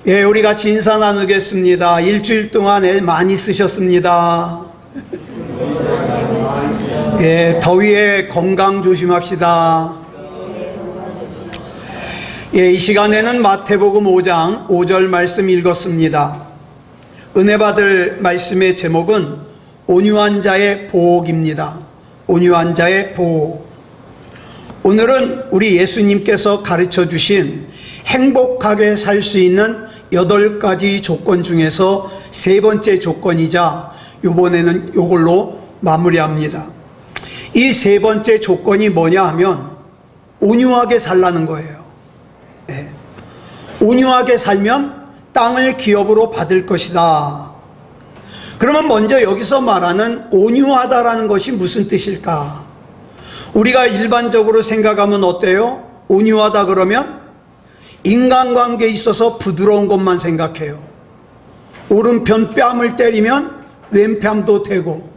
예, 우리 같이 인사 나누겠습니다. 일주일 동안 애 많이 쓰셨습니다. 예, 더위에 건강 조심합시다. 예, 이 시간에는 마태복음 5장 5절 말씀 읽었습니다. 은혜 받을 말씀의 제목은 온유한 자의 보복입니다. 온유한 자의 보복. 오늘은 우리 예수님께서 가르쳐 주신 행복하게 살 수 있는 8가지 조건 중에서 세 번째 조건이자 이번에는 이걸로 마무리합니다. 이 세 번째 조건이 뭐냐 하면 온유하게 살라는 거예요. 네. 온유하게 살면 땅을 기업으로 받을 것이다. 그러면 먼저 여기서 말하는 온유하다라는 것이 무슨 뜻일까? 우리가 일반적으로 생각하면 어때요? 온유하다 그러면 인간관계에 있어서 부드러운 것만 생각해요. 오른편 뺨을 때리면 왼뺨도 되고,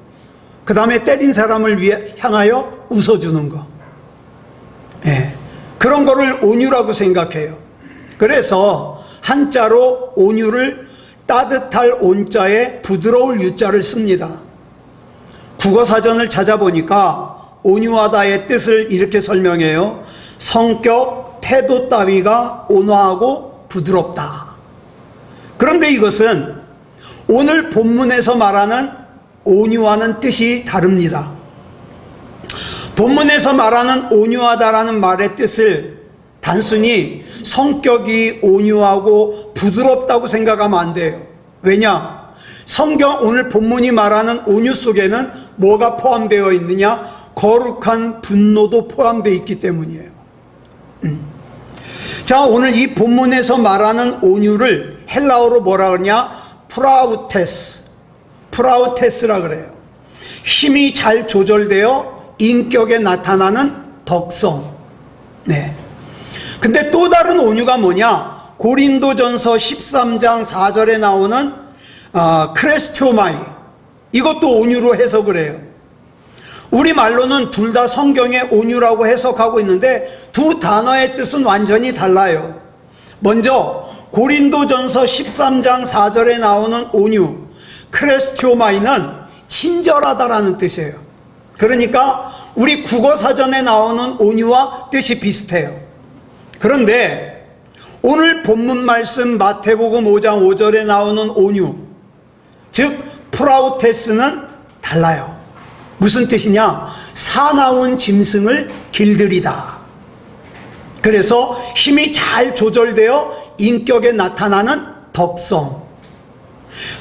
그 다음에 때린 사람을 향하여 웃어주는 거. 예, 그런 거를 온유라고 생각해요. 그래서 한자로 온유를 따뜻할 온자에 부드러울 유자를 씁니다. 국어사전을 찾아보니까 온유하다의 뜻을 이렇게 설명해요. 성격, 태도 따위가 온화하고 부드럽다. 그런데 이것은 오늘 본문에서 말하는 온유하는 뜻이 다릅니다. 본문에서 말하는 온유하다라는 말의 뜻을 단순히 성격이 온유하고 부드럽다고 생각하면 안 돼요. 왜냐? 성경 오늘 본문이 말하는 온유 속에는 뭐가 포함되어 있느냐? 거룩한 분노도 포함되어 있기 때문이에요. 자, 오늘 이 본문에서 말하는 온유를 헬라어로 뭐라 그러냐? 프라우테스라 그래요. 힘이 잘 조절되어 인격에 나타나는 덕성. 네. 근데 또 다른 온유가 뭐냐? 고린도전서 13장 4절에 나오는 크레스토마이. 이것도 온유로 해석을 해요. 우리말로는 둘 다 성경의 온유라고 해석하고 있는데 두 단어의 뜻은 완전히 달라요. 먼저 고린도전서 13장 4절에 나오는 온유, 크레스토마이는 친절하다라는 뜻이에요. 그러니까 우리 국어사전에 나오는 온유와 뜻이 비슷해요. 그런데 오늘 본문 말씀 마태복음 5장 5절에 나오는 온유, 즉 프라우테스는 달라요. 무슨 뜻이냐? 사나운 짐승을 길들이다. 그래서 힘이 잘 조절되어 인격에 나타나는 덕성.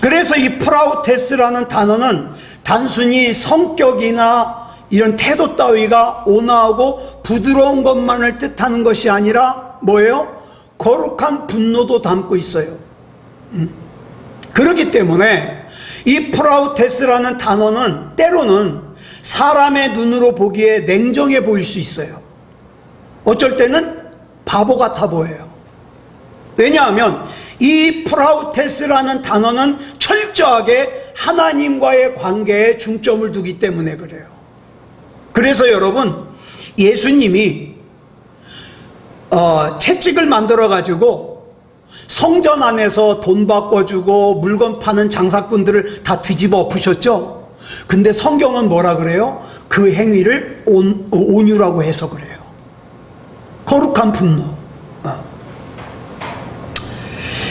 그래서 이 프라우테스라는 단어는 단순히 성격이나 이런 태도 따위가 온화하고 부드러운 것만을 뜻하는 것이 아니라 뭐예요? 거룩한 분노도 담고 있어요. 그렇기 때문에 이 프라우테스라는 단어는 때로는 사람의 눈으로 보기에 냉정해 보일 수 있어요. 어쩔 때는 바보 같아 보여요. 왜냐하면 이 프라우테스라는 단어는 철저하게 하나님과의 관계에 중점을 두기 때문에 그래요. 그래서 여러분, 예수님이 채찍을 만들어 가지고 성전 안에서 돈 바꿔주고 물건 파는 장사꾼들을 다 뒤집어 엎으셨죠. 근데 성경은 뭐라 그래요? 그 행위를 온유라고 해석을 해요. 거룩한 분노.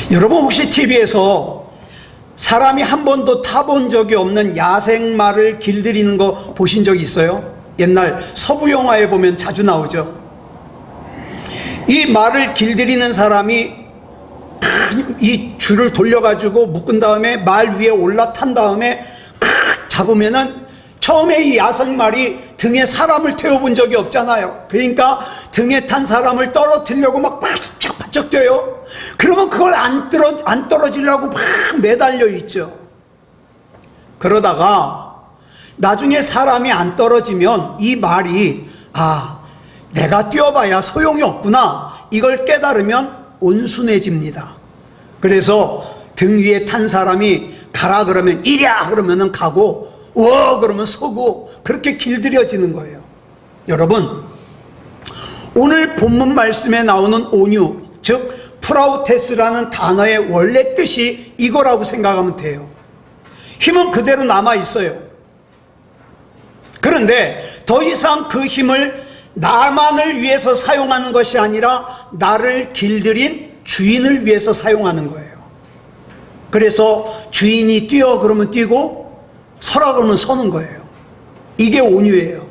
여러분 혹시 TV에서 사람이 한 번도 타본 적이 없는 야생말을 길들이는 거 보신 적 있어요? 옛날 서부 영화에 보면 자주 나오죠. 이 말을 길들이는 사람이 이 줄을 돌려가지고 묶은 다음에 말 위에 올라탄 다음에 잡으면은 처음에 이 야생말이 등에 사람을 태워본 적이 없잖아요. 그러니까 등에 탄 사람을 떨어뜨리려고 막 바짝바짝 뛰어요. 그러면 그걸 안 떨어지려고 막 매달려 있죠. 그러다가 나중에 사람이 안 떨어지면 이 말이 내가 뛰어봐야 소용이 없구나, 이걸 깨달으면 온순해집니다. 그래서 등 위에 탄 사람이 가라 그러면 이랴 그러면은 가고, 워 그러면 서고, 그렇게 길들여지는 거예요. 여러분, 오늘 본문 말씀에 나오는 온유, 즉 프라우테스라는 단어의 원래 뜻이 이거라고 생각하면 돼요. 힘은 그대로 남아 있어요. 그런데 더 이상 그 힘을 나만을 위해서 사용하는 것이 아니라 나를 길들인 주인을 위해서 사용하는 거예요. 그래서 주인이 뛰어 그러면 뛰고 서라 그러면 서는 거예요. 이게 온유예요.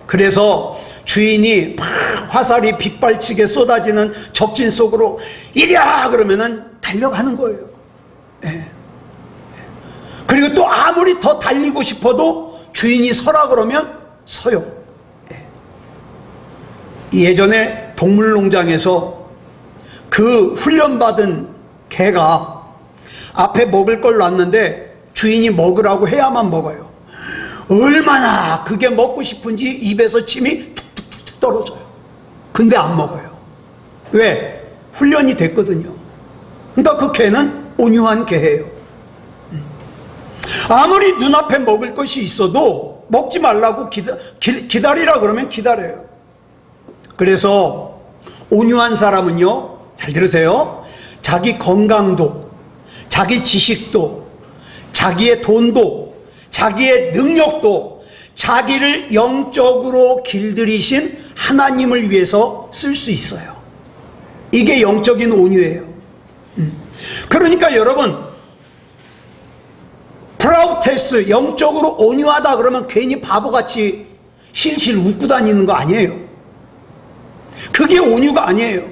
그래서 주인이 막 화살이 빗발치게 쏟아지는 적진 속으로 이랴 그러면은 달려가는 거예요. 예. 그리고 또 아무리 더 달리고 싶어도 주인이 서라 그러면 서요. 예. 예전에 동물농장에서 그 훈련받은 개가 앞에 먹을 걸 놨는데 주인이 먹으라고 해야만 먹어요. 얼마나 그게 먹고 싶은지 입에서 침이 툭툭툭 떨어져요. 근데 안 먹어요. 왜? 훈련이 됐거든요. 그러니까 그 개는 온유한 개예요. 아무리 눈앞에 먹을 것이 있어도 먹지 말라고 기다리라 그러면 기다려요. 그래서 온유한 사람은요, 잘 들으세요. 자기 건강도, 자기 지식도, 자기의 돈도, 자기의 능력도 자기를 영적으로 길들이신 하나님을 위해서 쓸 수 있어요. 이게 영적인 온유예요. 그러니까 여러분, 프라우테스, 영적으로 온유하다 그러면 괜히 바보같이 실실 웃고 다니는 거 아니에요. 그게 온유가 아니에요.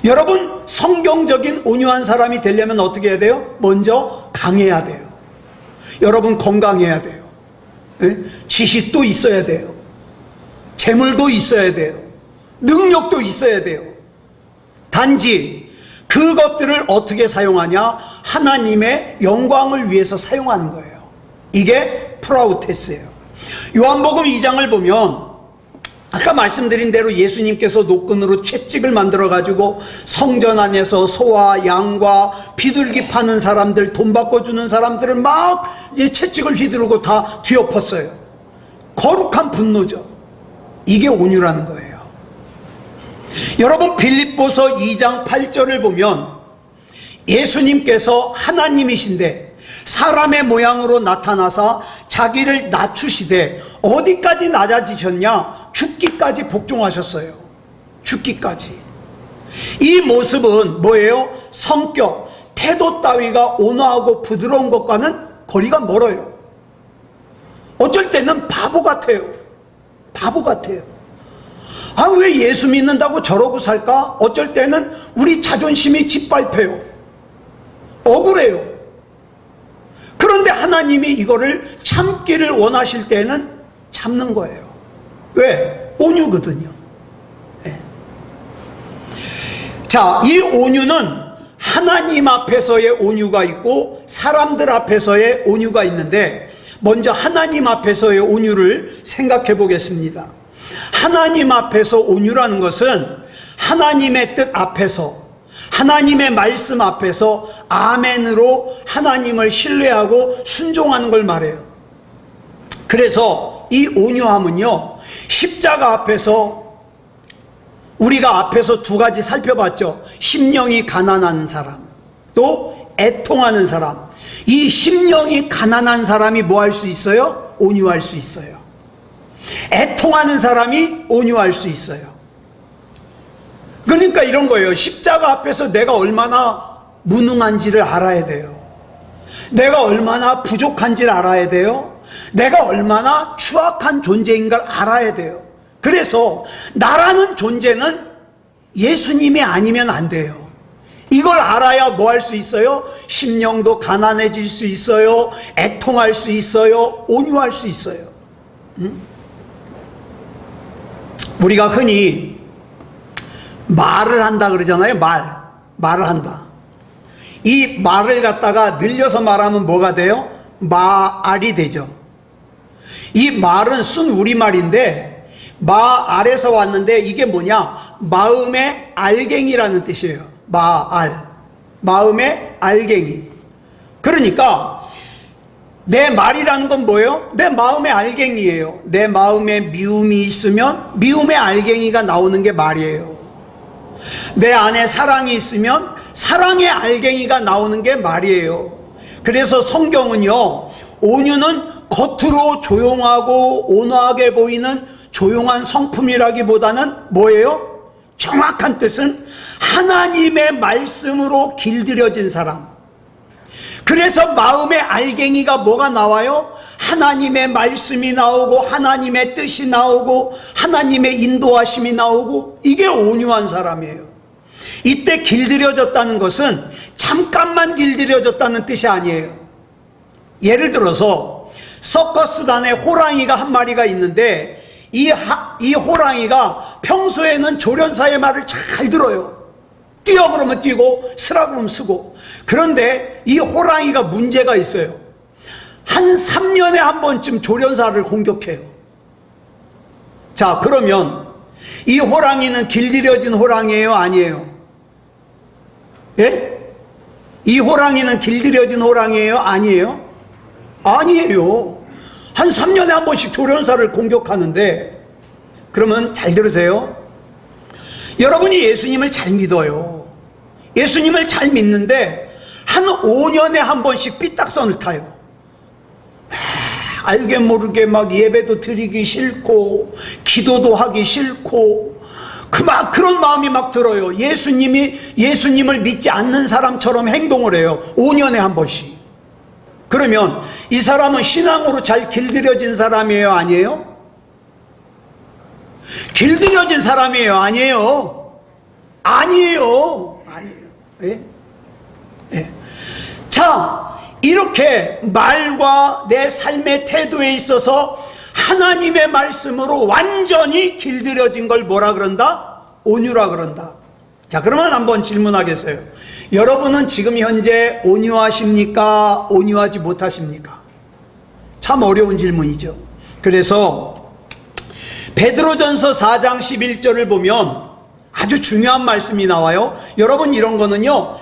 여러분, 성경적인 온유한 사람이 되려면 어떻게 해야 돼요? 먼저 강해야 돼요. 여러분, 건강해야 돼요. 네? 지식도 있어야 돼요. 재물도 있어야 돼요. 능력도 있어야 돼요. 단지 그것들을 어떻게 사용하냐? 하나님의 영광을 위해서 사용하는 거예요. 이게 프라우테스예요. 요한복음 2장을 보면 아까 말씀드린 대로 예수님께서 노끈으로 채찍을 만들어 가지고 성전 안에서 소와 양과 비둘기 파는 사람들, 돈 바꿔주는 사람들을 막 채찍을 휘두르고 다 뒤엎었어요. 거룩한 분노죠. 이게 온유라는 거예요. 여러분, 빌립보서 2장 8절을 보면 예수님께서 하나님이신데 사람의 모양으로 나타나사 자기를 낮추시되 어디까지 낮아지셨냐? 죽기까지 복종하셨어요. 죽기까지. 이 모습은 뭐예요? 성격, 태도 따위가 온화하고 부드러운 것과는 거리가 멀어요. 어쩔 때는 바보 같아요. 바보 같아요. 아, 왜 예수 믿는다고 저러고 살까? 어쩔 때는 우리 자존심이 짓밟혀요. 억울해요. 그런데 하나님이 이거를 참기를 원하실 때는 참는 거예요. 왜? 온유거든요. 네. 자, 이 온유는 하나님 앞에서의 온유가 있고 사람들 앞에서의 온유가 있는데, 먼저 하나님 앞에서의 온유를 생각해 보겠습니다. 하나님 앞에서 온유라는 것은 하나님의 뜻 앞에서, 하나님의 말씀 앞에서 아멘으로 하나님을 신뢰하고 순종하는 걸 말해요. 그래서 이 온유함은요, 십자가 앞에서 우리가 앞에서 두 가지 살펴봤죠. 심령이 가난한 사람, 또 애통하는 사람. 이 심령이 가난한 사람이 뭐 할 수 있어요? 온유할 수 있어요. 애통하는 사람이 온유할 수 있어요. 그러니까 이런 거예요. 십자가 앞에서 내가 얼마나 무능한지를 알아야 돼요. 내가 얼마나 부족한지를 알아야 돼요. 내가 얼마나 추악한 존재인 걸 알아야 돼요. 그래서 나라는 존재는 예수님이 아니면 안 돼요. 이걸 알아야 뭐 할 수 있어요? 심령도 가난해질 수 있어요. 애통할 수 있어요. 온유할 수 있어요. 우리가 흔히 말을 한다 그러잖아요. 말을 한다. 이 말을 갖다가 늘려서 말하면 뭐가 돼요? 말이 되죠. 이 말은 순 우리말인데 마알에서 왔는데 이게 뭐냐? 마음의 알갱이라는 뜻이에요. 마음의 알갱이. 그러니까 내 말이라는 건 뭐예요? 내 마음의 알갱이예요. 내 마음에 미움이 있으면 미움의 알갱이가 나오는 게 말이에요. 내 안에 사랑이 있으면 사랑의 알갱이가 나오는 게 말이에요. 그래서 성경은요, 온유는 겉으로 조용하고 온화하게 보이는 조용한 성품이라기보다는 뭐예요? 정확한 뜻은 하나님의 말씀으로 길들여진 사람. 그래서 마음의 알갱이가 뭐가 나와요? 하나님의 말씀이 나오고 하나님의 뜻이 나오고 하나님의 인도하심이 나오고, 이게 온유한 사람이에요. 이때 길들여졌다는 것은 잠깐만 길들여졌다는 뜻이 아니에요. 예를 들어서 서커스단에 호랑이가 한 마리가 있는데 이 호랑이가 평소에는 조련사의 말을 잘 들어요. 뛰어 그러면 뛰고 쓰라 그러면 쓰고. 그런데 이 호랑이가 문제가 있어요. 한 3년에 한 번쯤 조련사를 공격해요. 자, 그러면 이 호랑이는 길들여진 호랑이에요, 아니에요? 예? 이 호랑이는 길들여진 호랑이에요, 아니에요? 아니에요. 한 3년에 한 번씩 조련사를 공격하는데, 그러면 잘 들으세요. 여러분이 예수님을 잘 믿어요. 예수님을 잘 믿는데 한 5년에 한 번씩 삐딱선을 타요. 알게 모르게 막 예배도 드리기 싫고 기도도 하기 싫고 그런 마음이 막 들어요. 예수님을 믿지 않는 사람처럼 행동을 해요. 5년에 한 번씩. 그러면 이 사람은 신앙으로 잘 길들여진 사람이에요, 아니에요? 길들여진 사람이에요, 아니에요? 아니에요. 아니에요. 예? 예. 자, 이렇게 말과 내 삶의 태도에 있어서 하나님의 말씀으로 완전히 길들여진 걸 뭐라 그런다? 온유라 그런다. 자, 그러면 한번 질문하겠어요. 여러분은 지금 현재 온유하십니까? 온유하지 못하십니까? 참 어려운 질문이죠. 그래서 베드로전서 4장 11절을 보면 아주 중요한 말씀이 나와요. 여러분, 이런 거는요,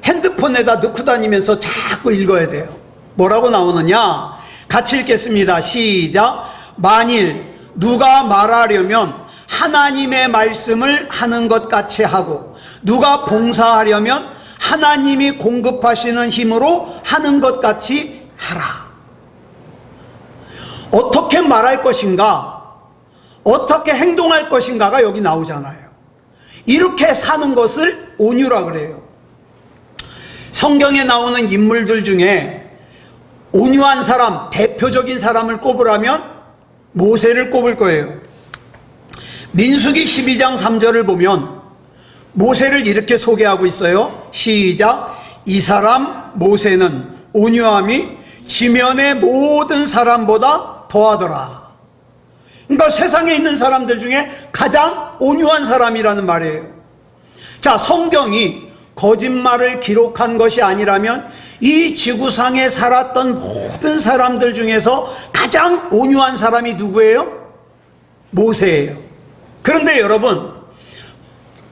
핸드폰에다 넣고 다니면서 자꾸 읽어야 돼요. 뭐라고 나오느냐? 같이 읽겠습니다. 시작. 만일 누가 말하려면 하나님의 말씀을 하는 것 같이 하고, 누가 봉사하려면 하나님이 공급하시는 힘으로 하는 것 같이 하라. 어떻게 말할 것인가? 어떻게 행동할 것인가가 여기 나오잖아요. 이렇게 사는 것을 온유라 그래요. 성경에 나오는 인물들 중에 온유한 사람, 대표적인 사람을 꼽으라면 모세를 꼽을 거예요. 민수기 12장 3절을 보면 모세를 이렇게 소개하고 있어요. 시작. 이 사람 모세는 온유함이 지면의 모든 사람보다 더하더라. 그러니까 세상에 있는 사람들 중에 가장 온유한 사람이라는 말이에요. 자, 성경이 거짓말을 기록한 것이 아니라면 이 지구상에 살았던 모든 사람들 중에서 가장 온유한 사람이 누구예요? 모세예요. 그런데 여러분,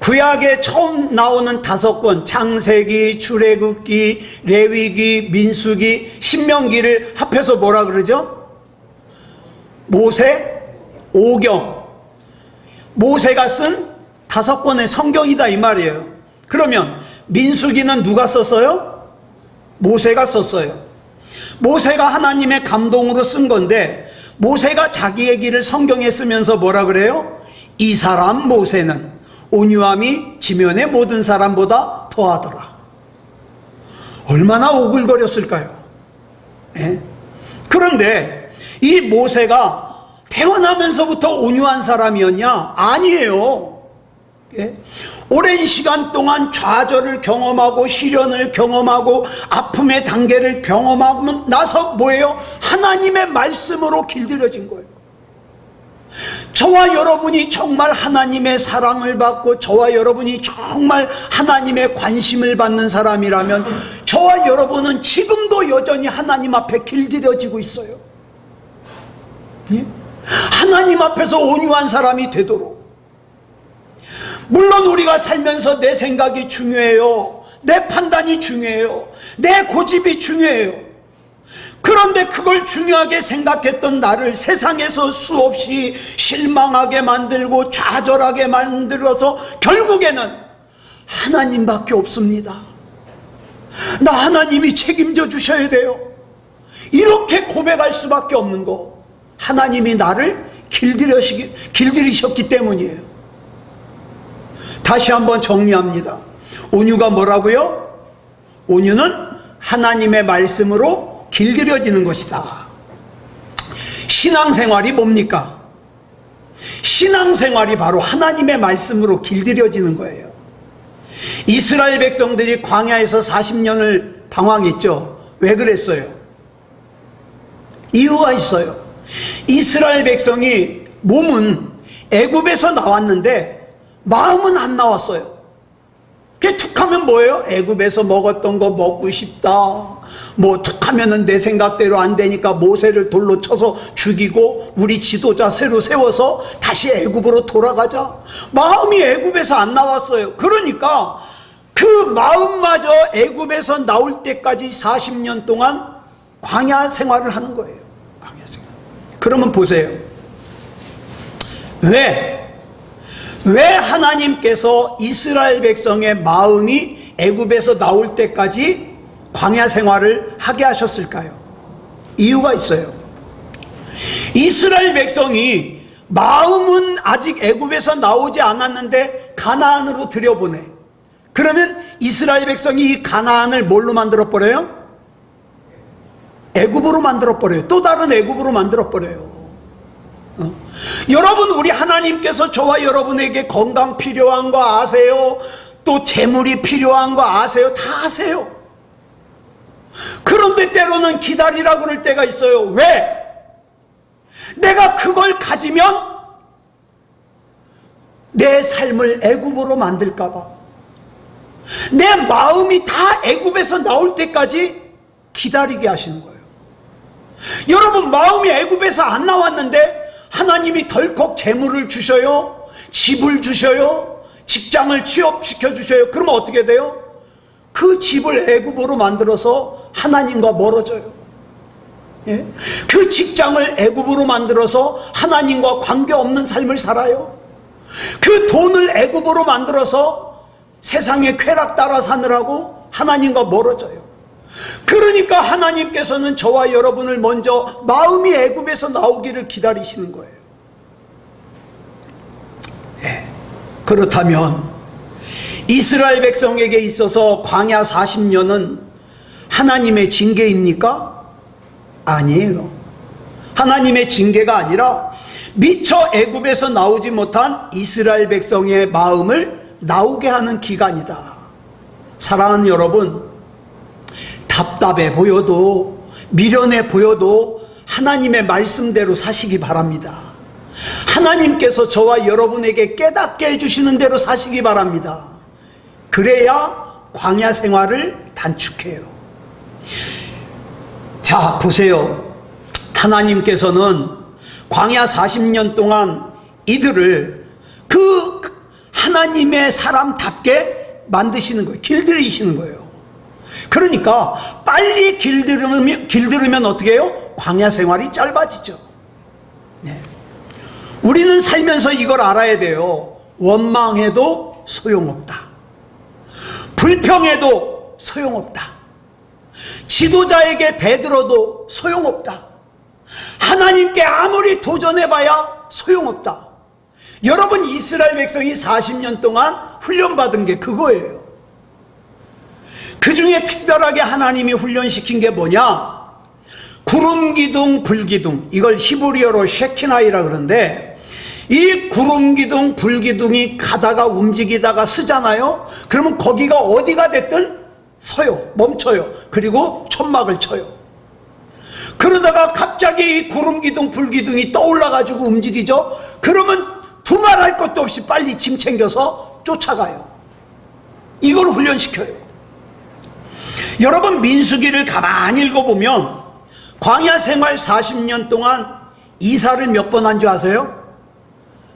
구약에 처음 나오는 5권, 창세기, 출애굽기, 레위기, 민수기, 신명기를 합해서 뭐라 그러죠? 모세 오경. 모세가 쓴 5권의 성경이다 이 말이에요. 그러면 민수기는 누가 썼어요? 모세가 썼어요. 모세가 하나님의 감동으로 쓴 건데, 모세가 자기 얘기를 성경에 쓰면서 뭐라 그래요? 이 사람 모세는 온유함이 지면의 모든 사람보다 더하더라. 얼마나 오글거렸을까요? 예? 그런데 이 모세가 태어나면서부터 온유한 사람이었냐? 아니에요. 예? 오랜 시간 동안 좌절을 경험하고 시련을 경험하고 아픔의 단계를 경험하고 나서 뭐예요? 하나님의 말씀으로 길들여진 거예요. 저와 여러분이 정말 하나님의 사랑을 받고 저와 여러분이 정말 하나님의 관심을 받는 사람이라면 저와 여러분은 지금도 여전히 하나님 앞에 길들여지고 있어요. 예? 하나님 앞에서 온유한 사람이 되도록. 물론 우리가 살면서 내 생각이 중요해요. 내 판단이 중요해요. 내 고집이 중요해요. 그런데 그걸 중요하게 생각했던 나를 세상에서 수없이 실망하게 만들고 좌절하게 만들어서 결국에는 하나님밖에 없습니다. 나 하나님이 책임져 주셔야 돼요. 이렇게 고백할 수밖에 없는 거, 하나님이 나를 길들이셨기 때문이에요. 다시 한번 정리합니다. 온유가 뭐라고요? 온유는 하나님의 말씀으로 길들여지는 것이다. 신앙생활이 뭡니까? 신앙생활이 바로 하나님의 말씀으로 길들여지는 거예요. 이스라엘 백성들이 광야에서 40년을 방황했죠. 왜 그랬어요? 이유가 있어요. 이스라엘 백성이 몸은 애굽에서 나왔는데 마음은 안 나왔어요. 그게 툭하면 뭐예요? 애굽에서 먹었던 거 먹고 싶다. 뭐 툭하면은 내 생각대로 안 되니까 모세를 돌로 쳐서 죽이고 우리 지도자 새로 세워서 다시 애굽으로 돌아가자. 마음이 애굽에서 안 나왔어요. 그러니까 그 마음마저 애굽에서 나올 때까지 40년 동안 광야 생활을 하는 거예요. 광야 생활. 그러면 보세요. 왜 하나님께서 이스라엘 백성의 마음이 애굽에서 나올 때까지 광야 생활을 하게 하셨을까요? 이유가 있어요. 이스라엘 백성이 마음은 아직 애굽에서 나오지 않았는데 가나안으로 들여보내. 그러면 이스라엘 백성이 이 가나안을 뭘로 만들어버려요? 애굽으로 만들어버려요. 또 다른 애굽으로 만들어버려요. 여러분, 우리 하나님께서 저와 여러분에게 건강 필요한 거 아세요? 또 재물이 필요한 거 아세요? 다 아세요. 그런데 때로는 기다리라고 그럴 때가 있어요. 왜? 내가 그걸 가지면 내 삶을 애굽으로 만들까 봐. 내 마음이 다 애굽에서 나올 때까지 기다리게 하시는 거예요. 여러분, 마음이 애굽에서 안 나왔는데 하나님이 덜컥 재물을 주셔요, 집을 주셔요, 직장을 취업시켜 주셔요. 그러면 어떻게 돼요? 그 집을 애굽으로 만들어서 하나님과 멀어져요. 예? 그 직장을 애굽으로 만들어서 하나님과 관계없는 삶을 살아요. 그 돈을 애굽으로 만들어서 세상의 쾌락 따라 사느라고 하나님과 멀어져요. 그러니까 하나님께서는 저와 여러분을 먼저 마음이 애굽에서 나오기를 기다리시는 거예요. 예. 그렇다면 이스라엘 백성에게 있어서 광야 40년은 하나님의 징계입니까? 아니에요. 하나님의 징계가 아니라 미처 애굽에서 나오지 못한 이스라엘 백성의 마음을 나오게 하는 기간이다. 사랑하는 여러분, 답답해 보여도 미련해 보여도 하나님의 말씀대로 사시기 바랍니다. 하나님께서 저와 여러분에게 깨닫게 해주시는 대로 사시기 바랍니다. 그래야 광야 생활을 단축해요. 자, 보세요. 하나님께서는 광야 40년 동안 이들을 그 하나님의 사람답게 만드시는 거예요. 길들이시는 거예요. 그러니까 빨리 길들으면 어떻게 해요? 광야 생활이 짧아지죠. 네. 우리는 살면서 이걸 알아야 돼요. 원망해도 소용없다. 불평해도 소용없다. 지도자에게 대들어도 소용없다. 하나님께 아무리 도전해봐야 소용없다. 여러분, 이스라엘 백성이 40년 동안 훈련받은 게 그거예요. 그 중에 특별하게 하나님이 훈련시킨 게 뭐냐? 구름 기둥, 불 기둥. 이걸 히브리어로 쉐키나이라 그러는데, 이 구름 기둥, 불 기둥이 가다가 움직이다가 서잖아요. 그러면 거기가 어디가 됐든 서요, 멈춰요. 그리고 천막을 쳐요. 그러다가 갑자기 이 구름 기둥, 불 기둥이 떠올라가지고 움직이죠. 그러면 두말할 것도 없이 빨리 짐 챙겨서 쫓아가요. 이걸 훈련시켜요. 여러분, 민수기를 가만히 읽어보면 광야 생활 40년 동안 이사를 몇 번 한 줄 아세요?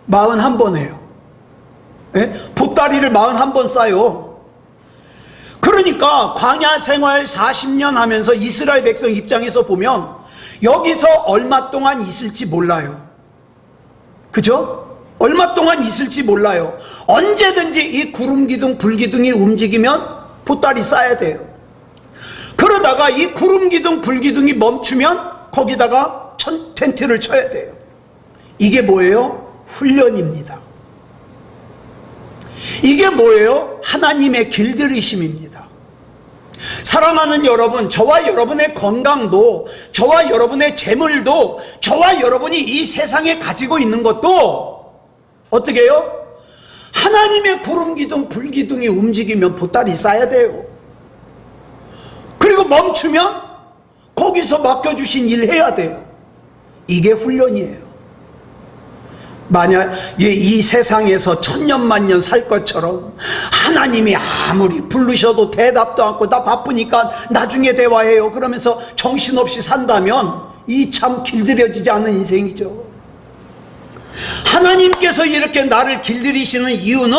41번 해요. 예? 보따리를 41번 싸요. 그러니까 광야 생활 40년 하면서 이스라엘 백성 입장에서 보면 여기서 얼마 동안 있을지 몰라요. 그죠? 얼마 동안 있을지 몰라요. 언제든지 이 구름 기둥, 불 기둥이 움직이면 보따리 싸야 돼요. 그러다가 이 구름 기둥, 불 기둥이 멈추면 거기다가 텐트를 쳐야 돼요. 이게 뭐예요? 훈련입니다. 이게 뭐예요? 하나님의 길들이심입니다. 사랑하는 여러분, 저와 여러분의 건강도, 저와 여러분의 재물도, 저와 여러분이 이 세상에 가지고 있는 것도 어떻게 해요? 하나님의 구름 기둥, 불 기둥이 움직이면 보따리 싸야 돼요. 그리고 멈추면 거기서 맡겨주신 일 해야 돼요. 이게 훈련이에요. 만약 이 세상에서 천년만년 살 것처럼 하나님이 아무리 부르셔도 대답도 않고 나 바쁘니까 나중에 대화해요 그러면서 정신없이 산다면 이 참 길들여지지 않은 인생이죠. 하나님께서 이렇게 나를 길들이시는 이유는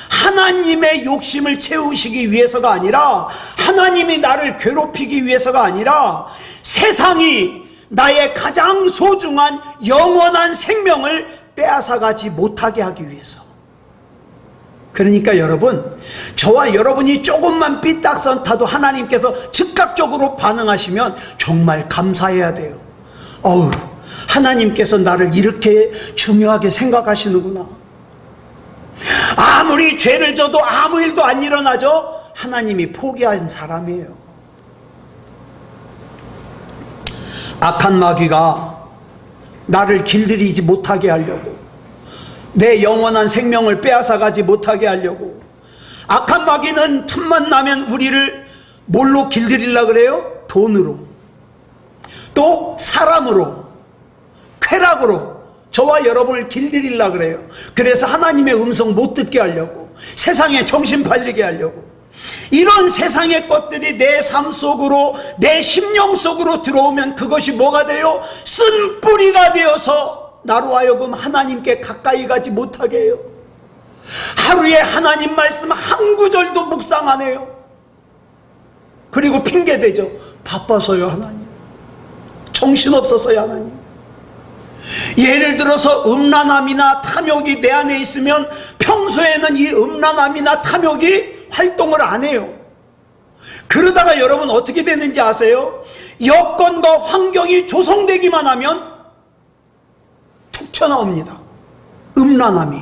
하나님의 욕심을 채우시기 위해서가 아니라, 하나님이 나를 괴롭히기 위해서가 아니라, 세상이 나의 가장 소중한 영원한 생명을 빼앗아가지 못하게 하기 위해서. 그러니까 여러분, 저와 여러분이 조금만 삐딱선 타도 하나님께서 즉각적으로 반응하시면 정말 감사해야 돼요. 하나님께서 나를 이렇게 중요하게 생각하시는구나. 아무리 죄를 져도 아무 일도 안 일어나죠? 하나님이 포기한 사람이에요. 악한 마귀가 나를 길들이지 못하게 하려고, 내 영원한 생명을 빼앗아가지 못하게 하려고, 악한 마귀는 틈만 나면 우리를 뭘로 길들이려고 그래요? 돈으로, 또 사람으로, 쾌락으로 저와 여러분을 길들이려고 그래요. 그래서 하나님의 음성 못 듣게 하려고, 세상에 정신 팔리게 하려고. 이런 세상의 것들이 내 삶 속으로, 내 심령 속으로 들어오면 그것이 뭐가 돼요? 쓴 뿌리가 되어서 나로 하여금 하나님께 가까이 가지 못하게 해요. 하루에 하나님 말씀 한 구절도 묵상 안 해요. 그리고 핑계대죠. 바빠서요 하나님, 정신없어서요 하나님. 예를 들어서 음란함이나 탐욕이 내 안에 있으면 평소에는 이 음란함이나 탐욕이 활동을 안 해요. 그러다가 여러분 어떻게 되는지 아세요? 여건과 환경이 조성되기만 하면 툭 튀어나옵니다. 음란함이,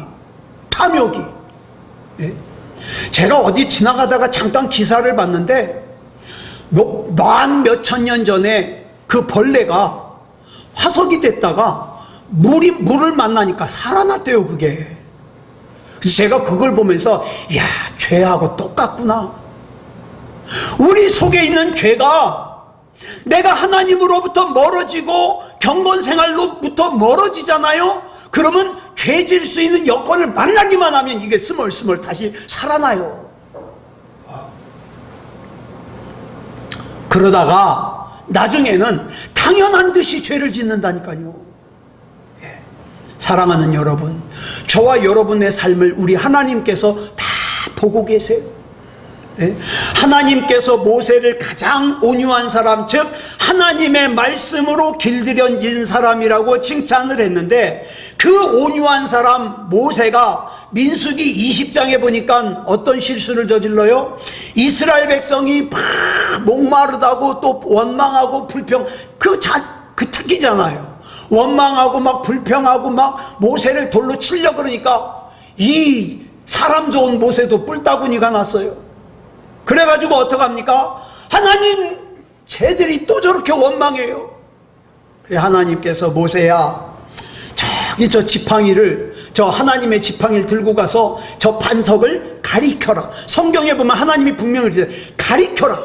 탐욕이. 제가 어디 지나가다가 잠깐 기사를 봤는데 만 몇천 년 전에 그 벌레가 화석이 됐다가 물을 만나니까 살아났대요 그게. 그래서 제가 그걸 보면서 야, 죄하고 똑같구나. 우리 속에 있는 죄가 내가 하나님으로부터 멀어지고 경건생활로부터 멀어지잖아요. 그러면 죄질 수 있는 여건을 만나기만 하면 이게 스멀스멀 다시 살아나요. 그러다가 나중에는 당연한 듯이 죄를 짓는다니까요. 사랑하는 여러분, 저와 여러분의 삶을 우리 하나님께서 다 보고 계세요. 하나님께서 모세를 가장 온유한 사람, 즉 하나님의 말씀으로 길들여진 사람이라고 칭찬을 했는데, 그 온유한 사람 모세가 민수기 20장에 보니까 어떤 실수를 저질러요? 이스라엘 백성이 막 목마르다고 또 원망하고 불평, 그 특기잖아요. 원망하고 막 불평하고 막 모세를 돌로 치려 그러니까 이 사람 좋은 모세도 뿔따구니가 났어요. 그래가지고 어떡합니까? 하나님, 쟤들이 또 저렇게 원망해요. 그래 하나님께서 모세야, 저기 저 지팡이를, 저 하나님의 지팡이를 들고 가서 저 반석을 가리켜라. 성경에 보면 하나님이 분명히 가리켜라.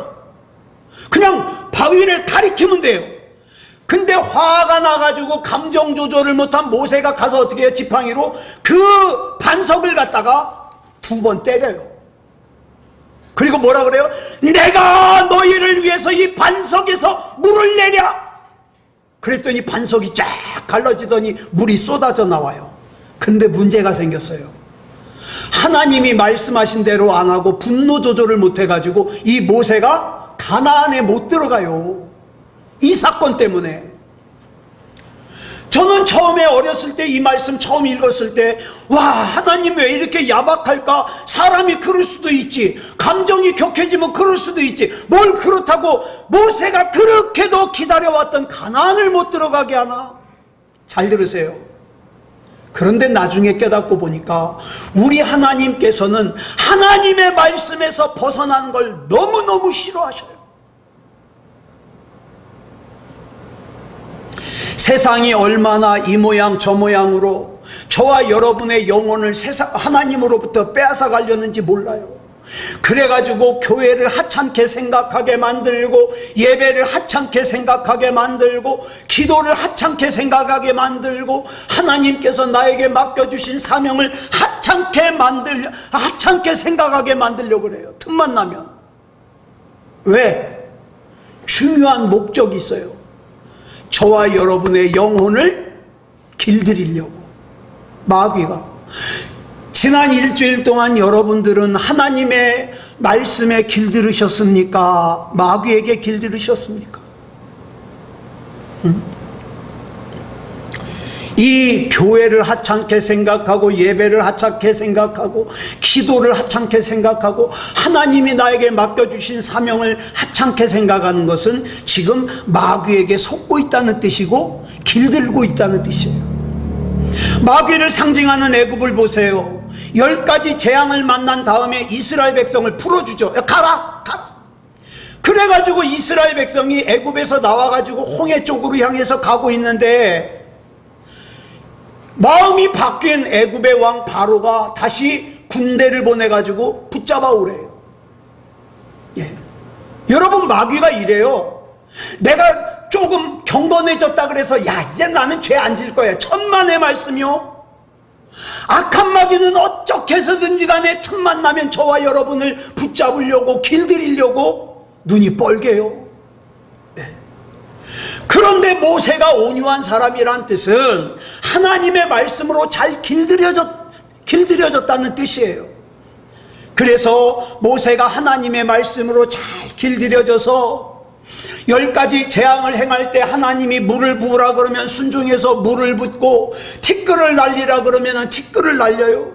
그냥 바위를 가리키면 돼요. 근데 화가 나가지고 감정 조절을 못한 모세가 가서 어떻게 해요? 지팡이로 그 반석을 갖다가 2번 때려요. 그리고 뭐라 그래요? 내가 너희를 위해서 이 반석에서 물을 내랴. 그랬더니 반석이 쫙 갈라지더니 물이 쏟아져 나와요. 근데 문제가 생겼어요. 하나님이 말씀하신 대로 안 하고 분노 조절을 못 해가지고 이 모세가 가나안에 못 들어가요. 이 사건 때문에. 저는 처음에 어렸을 때 이 말씀 처음 읽었을 때, 와, 하나님 왜 이렇게 야박할까? 사람이 그럴 수도 있지. 감정이 격해지면 그럴 수도 있지. 뭘 그렇다고 모세가 그렇게도 기다려왔던 가나안을 못 들어가게 하나? 잘 들으세요. 그런데 나중에 깨닫고 보니까 우리 하나님께서는 하나님의 말씀에서 벗어나는 걸 너무너무 싫어하셔요. 세상이 얼마나 이 모양 저 모양으로 저와 여러분의 영혼을 하나님으로부터 빼앗아 가려는지 몰라요. 그래가지고 교회를 하찮게 생각하게 만들고, 예배를 하찮게 생각하게 만들고, 기도를 하찮게 생각하게 만들고, 하나님께서 나에게 맡겨주신 사명을 하찮게 생각하게 만들려고 그래요. 틈만 나면. 왜? 중요한 목적이 있어요. 저와 여러분의 영혼을 길들이려고. 마귀가. 지난 일주일 동안 여러분들은 하나님의 말씀에 길들으셨습니까? 마귀에게 길들으셨습니까? 이 교회를 하찮게 생각하고, 예배를 하찮게 생각하고, 기도를 하찮게 생각하고, 하나님이 나에게 맡겨주신 사명을 하찮게 생각하는 것은 지금 마귀에게 속고 있다는 뜻이고 길들고 있다는 뜻이에요. 마귀를 상징하는 애굽을 보세요. 10가지 재앙을 만난 다음에 이스라엘 백성을 풀어주죠. 가라! 그래가지고 이스라엘 백성이 애굽에서 나와가지고 홍해 쪽으로 향해서 가고 있는데, 마음이 바뀐 애굽의 왕 바로가 다시 군대를 보내가지고 붙잡아 오래요. 예. 여러분, 마귀가 이래요. 내가 조금 경건해졌다 그래서 야, 이제 나는 죄 안 질 거야. 천만의 말씀이요. 악한 마귀는 어떻게 해서든지 간에 틈만 나면 저와 여러분을 붙잡으려고, 길들이려고 눈이 뻘개요. 네. 그런데 모세가 온유한 사람이란 뜻은 하나님의 말씀으로 잘 길들여졌다는 뜻이에요. 그래서 모세가 하나님의 말씀으로 잘 길들여져서 10가지 재앙을 행할 때 하나님이 물을 부으라 그러면 순종해서 물을 붓고, 티끌을 날리라 그러면 티끌을 날려요.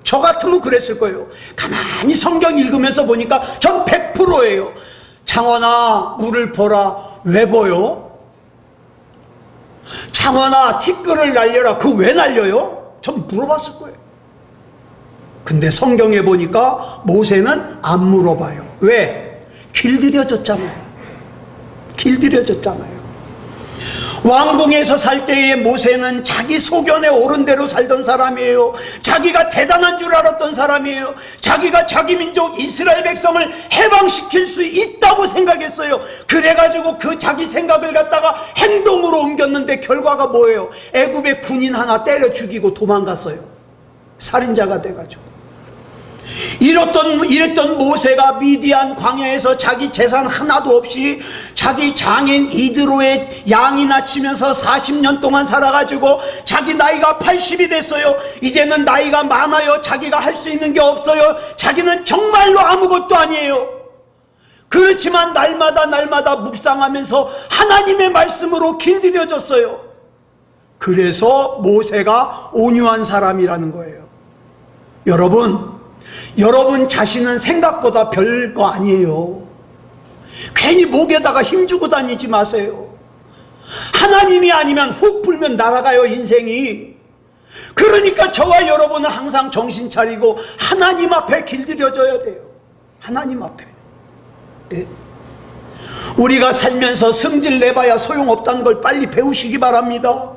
저 같으면 그랬을 거예요. 가만히 성경 읽으면서 보니까 전 100%예요. 창원아, 물을 보라. 왜 보여? 창원아, 티끌을 날려라. 그 왜 날려요? 전 물어봤을 거예요. 근데 성경에 보니까 모세는 안 물어봐요. 왜? 길들여졌잖아요. 왕궁에서 살 때의 모세는 자기 소견에 옳은 대로 살던 사람이에요. 자기가 대단한 줄 알았던 사람이에요. 자기가 자기 민족 이스라엘 백성을 해방시킬 수 있다고 생각했어요. 그래가지고 그 자기 생각을 갖다가 행동으로 옮겼는데 결과가 뭐예요? 애굽의 군인 하나 때려 죽이고 도망갔어요. 살인자가 돼가지고. 이랬던 모세가 미디안 광야에서 자기 재산 하나도 없이 자기 장인 이드로의 양이나 치면서 40년 동안 살아가지고 자기 나이가 80이 됐어요. 이제는 나이가 많아요. 자기가 할 수 있는 게 없어요. 자기는 정말로 아무것도 아니에요. 그렇지만 날마다 묵상하면서 하나님의 말씀으로 길들여졌어요. 그래서 모세가 온유한 사람이라는 거예요. 여러분 자신은 생각보다 별거 아니에요. 괜히 목에다가 힘주고 다니지 마세요. 하나님이 아니면 훅 불면 날아가요, 인생이. 그러니까 저와 여러분은 항상 정신 차리고 하나님 앞에 길들여져야 돼요. 하나님 앞에. 예? 우리가 살면서 성질 내봐야 소용없다는 걸 빨리 배우시기 바랍니다.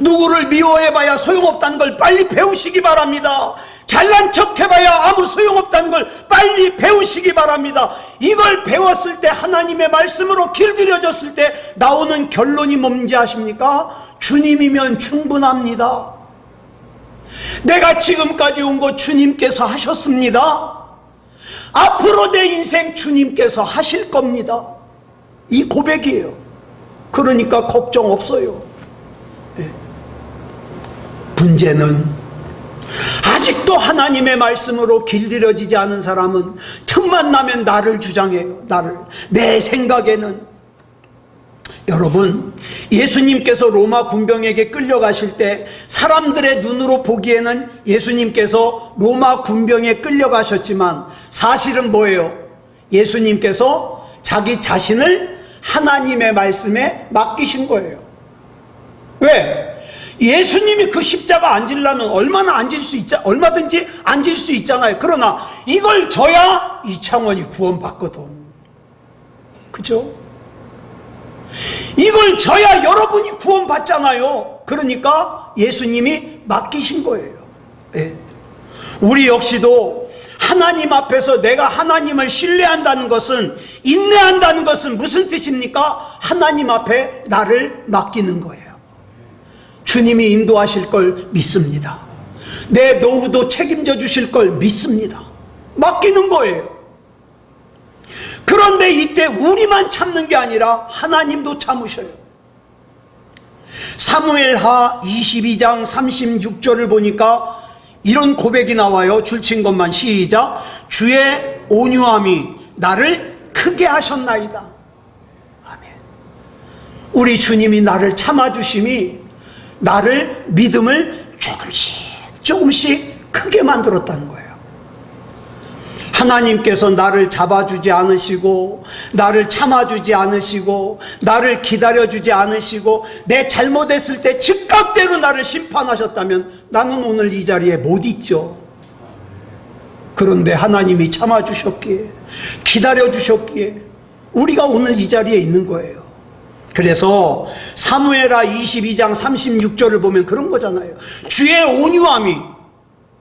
누구를 미워해봐야 소용없다는 걸 빨리 배우시기 바랍니다. 잘난 척 해봐야 아무 소용없다는 걸 빨리 배우시기 바랍니다. 이걸 배웠을 때, 하나님의 말씀으로 길들여졌을 때 나오는 결론이 뭔지 아십니까? 주님이면 충분합니다. 내가 지금까지 온 거 주님께서 하셨습니다. 앞으로 내 인생 주님께서 하실 겁니다. 이 고백이에요. 그러니까 걱정 없어요. 문제는 아직도 하나님의 말씀으로 길들여지지 않은 사람은 틈만 나면 나를 주장해요. 내 생각에는. 여러분, 예수님께서 로마 군병에게 끌려가실 때 사람들의 눈으로 보기에는 예수님께서 로마 군병에 끌려가셨지만 사실은 뭐예요? 예수님께서 자기 자신을 하나님의 말씀에 맡기신 거예요. 왜? 예수님이 그 십자가 앉으려면 얼마든지 앉을 수 있잖아요. 그러나 이걸 져야 이창원이 구원받거든. 그죠? 이걸 져야 여러분이 구원받잖아요. 그러니까 예수님이 맡기신 거예요. 네. 우리 역시도 하나님 앞에서 내가 하나님을 신뢰한다는 것은, 인내한다는 것은 무슨 뜻입니까? 하나님 앞에 나를 맡기는 거예요. 주님이 인도하실 걸 믿습니다. 내 노후도 책임져 주실 걸 믿습니다. 맡기는 거예요. 그런데 이때 우리만 참는 게 아니라 하나님도 참으셔요. 사무엘하 22장 36절을 보니까 이런 고백이 나와요. 줄친 것만 시작. 주의 온유함이 나를 크게 하셨나이다. 아멘. 우리 주님이 나를 참아주심이 나를, 믿음을 조금씩 크게 만들었다는 거예요. 하나님께서 나를 잡아주지 않으시고, 나를 참아주지 않으시고, 나를 기다려주지 않으시고, 내 잘못했을 때 즉각대로 나를 심판하셨다면 나는 오늘 이 자리에 못 있죠. 그런데 하나님이 참아주셨기에, 기다려주셨기에 우리가 오늘 이 자리에 있는 거예요. 그래서 사무엘하 22장 36절을 보면 그런 거잖아요. 주의 온유함이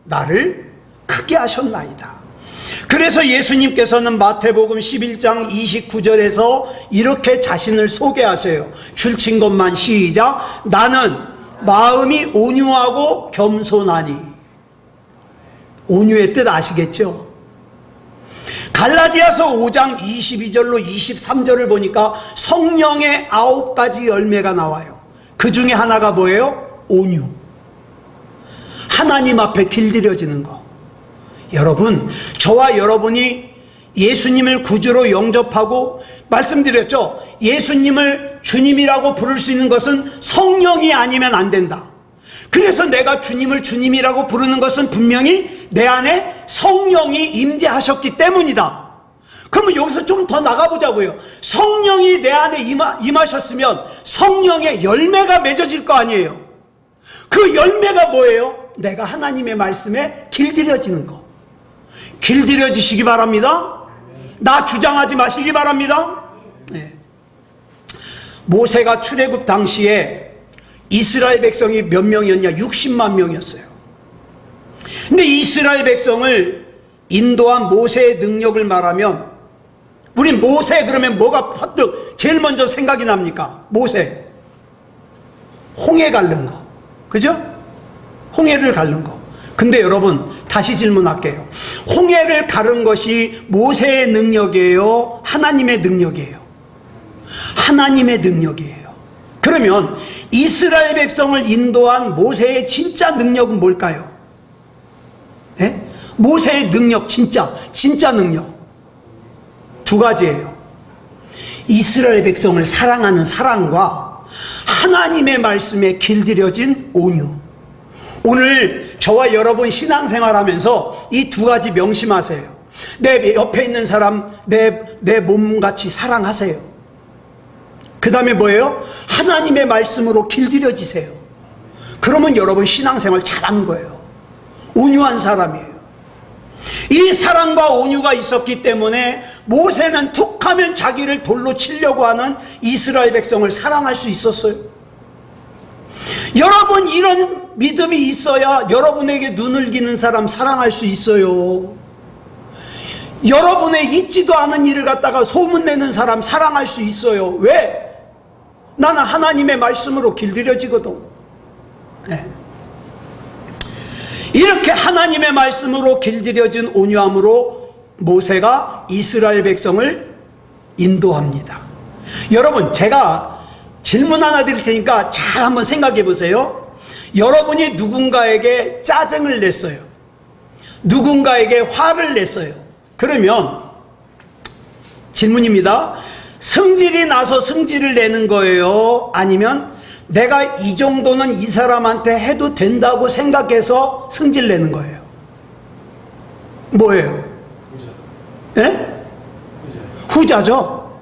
나를 크게 하셨나이다. 그래서 예수님께서는 마태복음 11장 29절에서 이렇게 자신을 소개하세요. 줄친 것만 시작. 나는 마음이 온유하고 겸손하니. 온유의 뜻 아시겠죠? 갈라디아서 5장 22절로 23절을 보니까 성령의 9가지 열매가 나와요. 그 중에 하나가 뭐예요? 온유. 하나님 앞에 길들여지는 거. 여러분, 저와 여러분이 예수님을 구주로 영접하고, 말씀드렸죠? 예수님을 주님이라고 부를 수 있는 것은 성령이 아니면 안 된다. 그래서 내가 주님을 주님이라고 부르는 것은 분명히 내 안에 성령이 임재하셨기 때문이다. 그러면 여기서 좀 더 나가보자고요. 성령이 내 안에 임하셨으면 성령의 열매가 맺어질 거 아니에요. 그 열매가 뭐예요? 내가 하나님의 말씀에 길들여지는 거. 길들여지시기 바랍니다. 나 주장하지 마시기 바랍니다. 네. 모세가 출애굽 당시에 이스라엘 백성이 몇 명이었냐? 60만 명이었어요. 근데 이스라엘 백성을 인도한 모세의 능력을 말하면, 우리 모세 그러면 뭐가 퍼뜩 제일 먼저 생각이 납니까? 모세. 홍해 가른 거. 그죠? 홍해를 가른 거. 근데 여러분, 다시 질문할게요. 홍해를 가른 것이 모세의 능력이에요? 하나님의 능력이에요? 하나님의 능력이에요. 그러면 이스라엘 백성을 인도한 모세의 진짜 능력은 뭘까요? 예? 모세의 능력, 진짜 능력 두 가지예요. 이스라엘 백성을 사랑하는 사랑과 하나님의 말씀에 길들여진 온유. 오늘 저와 여러분 신앙생활하면서 이 두 가지 명심하세요. 내 옆에 있는 사람 내 몸같이 사랑하세요. 그 다음에 뭐예요? 하나님의 말씀으로 길들여지세요. 그러면 여러분 신앙생활 잘하는 거예요. 온유한 사람이에요. 이 사랑과 온유가 있었기 때문에 모세는 툭하면 자기를 돌로 치려고 하는 이스라엘 백성을 사랑할 수 있었어요. 여러분, 이런 믿음이 있어야 여러분에게 눈을 기는 사람 사랑할 수 있어요. 여러분의 있지도 않은 일을 갖다가 소문내는 사람 사랑할 수 있어요. 왜? 나는 하나님의 말씀으로 길들여지거든. 네. 이렇게 하나님의 말씀으로 길들여진 온유함으로 모세가 이스라엘 백성을 인도합니다. 여러분, 제가 질문 하나 드릴 테니까 잘 한번 생각해 보세요. 여러분이 누군가에게 짜증을 냈어요. 누군가에게 화를 냈어요. 그러면 질문입니다. 성질이 나서 성질을 내는 거예요? 아니면 내가 이 정도는 이 사람한테 해도 된다고 생각해서 성질 내는 거예요? 뭐예요? 예? 후자죠.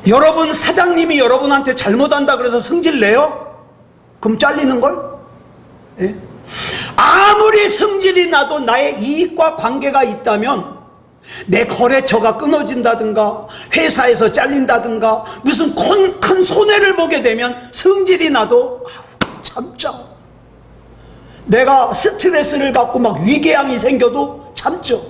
여러분 사장님이 여러분한테 잘못한다 그래서 성질 내요? 그럼 잘리는 걸? 예? 아무리 성질이 나도 나의 이익과 관계가 있다면 내 거래처가 끊어진다든가 회사에서 잘린다든가 무슨 큰 손해를 보게 되면 성질이 나도 참자. 내가 스트레스를 받고 막 위궤양이 생겨도 참죠.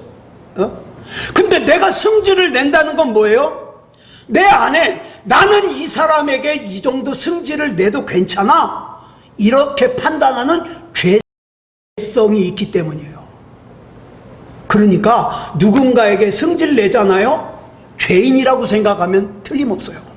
근데 내가 성질을 낸다는 건 뭐예요? 내 안에 나는 이 사람에게 이 정도 성질을 내도 괜찮아 이렇게 판단하는 죄성이 있기 때문이에요. 그러니까 누군가에게 성질 내잖아요. 죄인이라고 생각하면 틀림없어요.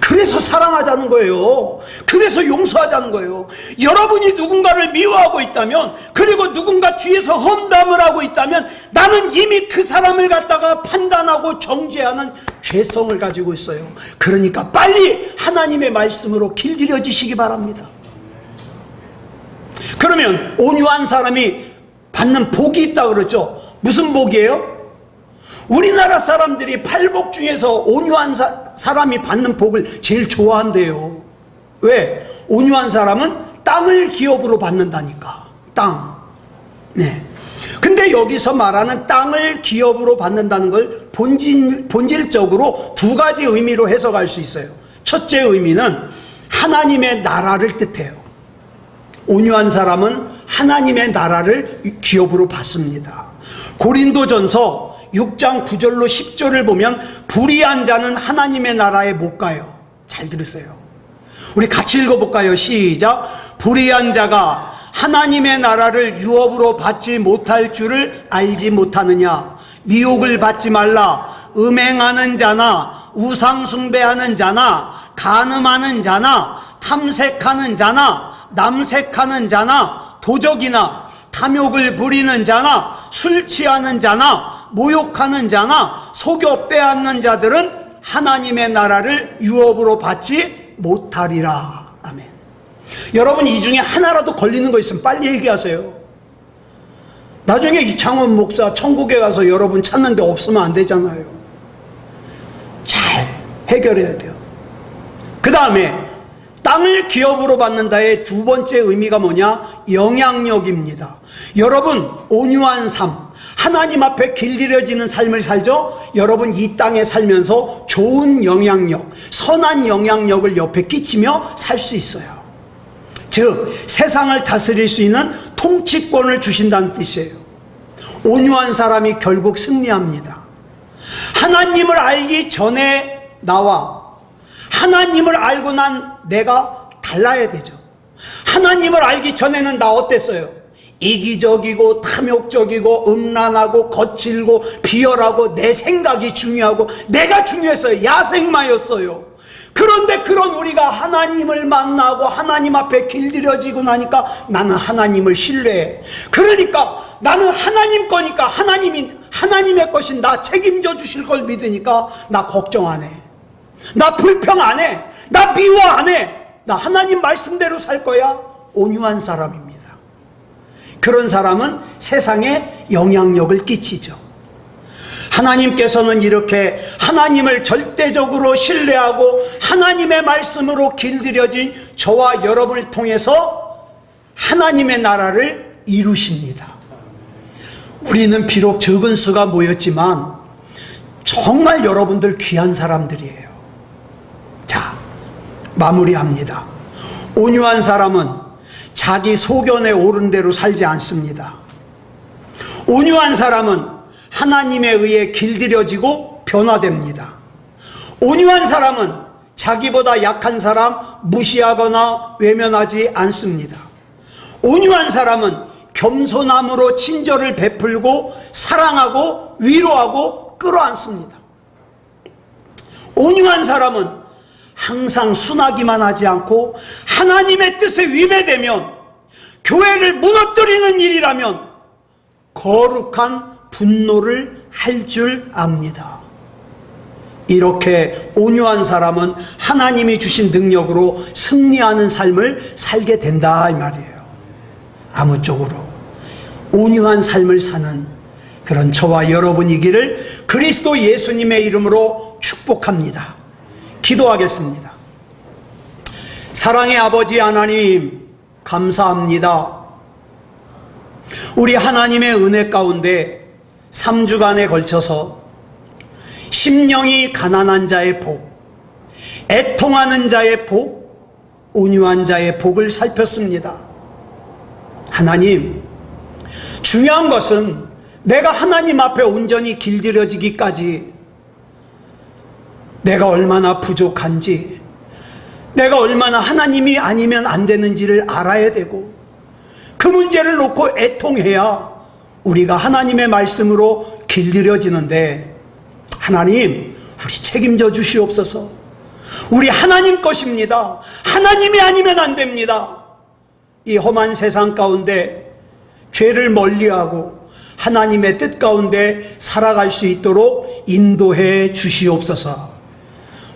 그래서 사랑하자는 거예요. 그래서 용서하자는 거예요. 여러분이 누군가를 미워하고 있다면, 그리고 누군가 뒤에서 험담을 하고 있다면 나는 이미 그 사람을 갖다가 판단하고 정죄하는 죄성을 가지고 있어요. 그러니까 빨리 하나님의 말씀으로 길들여지시기 바랍니다. 그러면 온유한 사람이 받는 복이 있다 그러죠. 무슨 복이에요? 우리나라 사람들이 팔복 중에서 온유한 사람이 받는 복을 제일 좋아한대요. 왜? 온유한 사람은 땅을 기업으로 받는다니까. 땅. 네. 근데 여기서 말하는 땅을 기업으로 받는다는 걸 본질적으로 두 가지 의미로 해석할 수 있어요. 첫째 의미는 하나님의 나라를 뜻해요. 온유한 사람은 하나님의 나라를 기업으로 받습니다. 고린도전서 6장 9절로 10절을 보면 불의한 자는 하나님의 나라에 못 가요. 잘 들으세요. 우리 같이 읽어볼까요? 시작. 불의한 자가 하나님의 나라를 유업으로 받지 못할 줄을 알지 못하느냐. 미혹을 받지 말라. 음행하는 자나 우상 숭배하는 자나 간음하는 자나 탐색하는 자나 남색하는 자나 도적이나 탐욕을 부리는 자나 술 취하는 자나 모욕하는 자나 속여 빼앗는 자들은 하나님의 나라를 유업으로 받지 못하리라. 아멘. 여러분 이 중에 하나라도 걸리는 거 있으면 빨리 얘기하세요. 나중에 이창원 목사 천국에 가서 여러분 찾는데 없으면 안 되잖아요. 잘 해결해야 돼요. 그 다음에 땅을 기업으로 받는다의 두 번째 의미가 뭐냐? 영향력입니다. 여러분 온유한 삶, 하나님 앞에 길들여지는 삶을 살죠? 여러분 이 땅에 살면서 좋은 영향력, 선한 영향력을 옆에 끼치며 살 수 있어요. 즉 세상을 다스릴 수 있는 통치권을 주신다는 뜻이에요. 온유한 사람이 결국 승리합니다. 하나님을 알기 전에 나와 하나님을 알고 난 내가 달라야 되죠. 하나님을 알기 전에는 나 어땠어요? 이기적이고 탐욕적이고 음란하고 거칠고 비열하고 내 생각이 중요하고 내가 중요했어요. 야생마였어요. 그런데 그런 우리가 하나님을 만나고 하나님 앞에 길들여지고 나니까 나는 하나님을 신뢰해. 그러니까 나는 하나님 거니까 하나님의 것인 나 책임져 주실 걸 믿으니까 나 걱정 안 해. 나 불평 안 해. 나 미워 안 해. 나 하나님 말씀대로 살 거야. 온유한 사람입니다. 그런 사람은 세상에 영향력을 끼치죠. 하나님께서는 이렇게 하나님을 절대적으로 신뢰하고 하나님의 말씀으로 길들여진 저와 여러분을 통해서 하나님의 나라를 이루십니다. 우리는 비록 적은 수가 모였지만 정말 여러분들 귀한 사람들이에요. 자, 마무리합니다. 온유한 사람은 자기 소견에 옳은 대로 살지 않습니다. 온유한 사람은 하나님에 의해 길들여지고 변화됩니다. 온유한 사람은 자기보다 약한 사람 무시하거나 외면하지 않습니다. 온유한 사람은 겸손함으로 친절을 베풀고 사랑하고 위로하고 끌어안습니다. 온유한 사람은 항상 순하기만 하지 않고 하나님의 뜻에 위배되면, 교회를 무너뜨리는 일이라면 거룩한 분노를 할 줄 압니다. 이렇게 온유한 사람은 하나님이 주신 능력으로 승리하는 삶을 살게 된다 이 말이에요. 아무쪼록 온유한 삶을 사는 그런 저와 여러분이기를 그리스도 예수님의 이름으로 축복합니다. 기도하겠습니다. 사랑의 아버지 하나님, 감사합니다. 우리 하나님의 은혜 가운데 3주간에 걸쳐서 심령이 가난한 자의 복, 애통하는 자의 복, 온유한 자의 복을 살폈습니다. 하나님, 중요한 것은 내가 하나님 앞에 온전히 길들여지기까지 내가 얼마나 부족한지, 내가 얼마나 하나님이 아니면 안 되는지를 알아야 되고, 그 문제를 놓고 애통해야 우리가 하나님의 말씀으로 길들여지는데, 하나님, 우리 책임져 주시옵소서. 우리 하나님 것입니다. 하나님이 아니면 안 됩니다. 이 험한 세상 가운데 죄를 멀리하고 하나님의 뜻 가운데 살아갈 수 있도록 인도해 주시옵소서.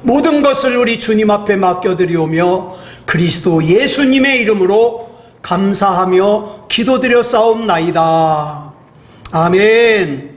모든 것을 우리 주님 앞에 맡겨드리오며 그리스도 예수님의 이름으로 감사하며 기도드려 싸움나이다. 아멘.